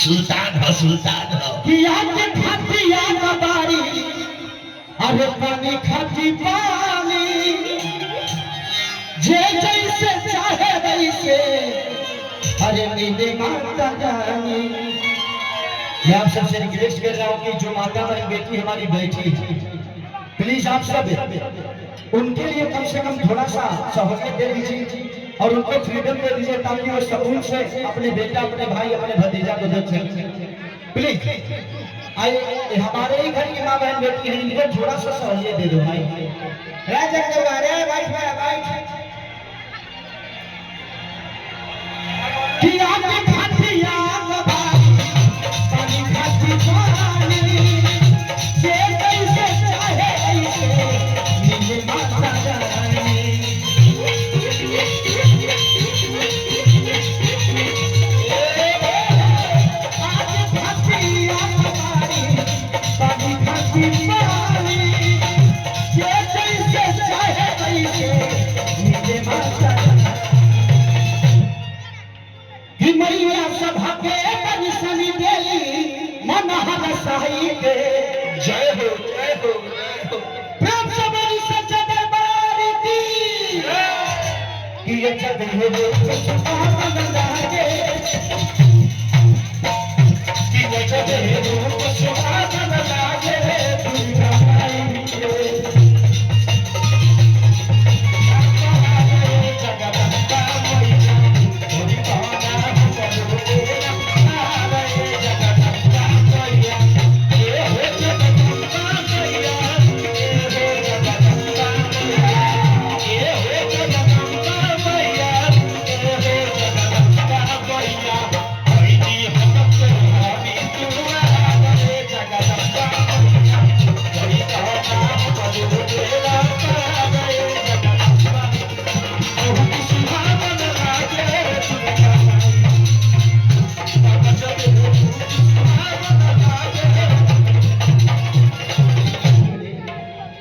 सुल्तान हो किया के खतिया कबारी अरे पानी खाती पानी जे जैसे चाहे वैसे अरे नीले माता रानी। मैं आप सबसे रिक्वेस्ट कर रहा हूँ कि जो माता हमारी बेटी हमारी बैठी प्लीज आप सब उनके लिए कम से कम थोड़ा सा सहूलियत दे दीजिए और उनको फ्रीडम दे दीजिए ताकि वो सुकून से अपने बेटा अपने भाई अपने भतीजा को देख सकें। प्लीज आइए हमारे ही घर की माँ बहन बेटी है इनको थोड़ा सा सहूलियत दे दो भाई। जय हो जय हो प्रेम से बड़ी सच्चा दरबारी की ये जब हो सुभान लागे कि ये जब हो सुभान लागे दुर्गा माई के जगदम्बा मैया थोड़ी पाना बोले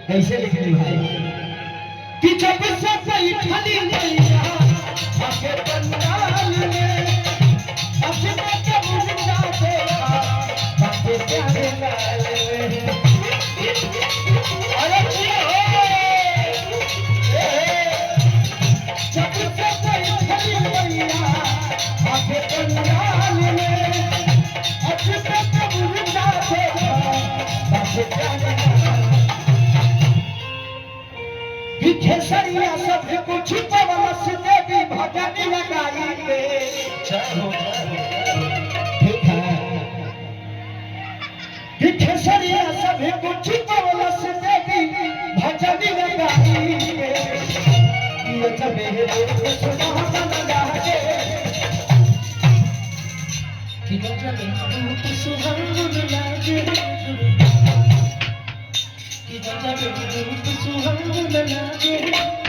कैसे लिखनी है कि जब से बैठली मैया आके पंडाल में अपने जब उठा देखा बातें प्यारे लाल में अरे जब से बैठली मैया आके पंडाल में अपने जब उठा देखा बातें प्यारे खेसरिया सब कुछ पवस देवी भजन लगाई के खेसरिया सब कुछ पवस देवी भजन लगाई के ये जब सुभान लागे कि जब सुभान लागे कि जब सुभान लागे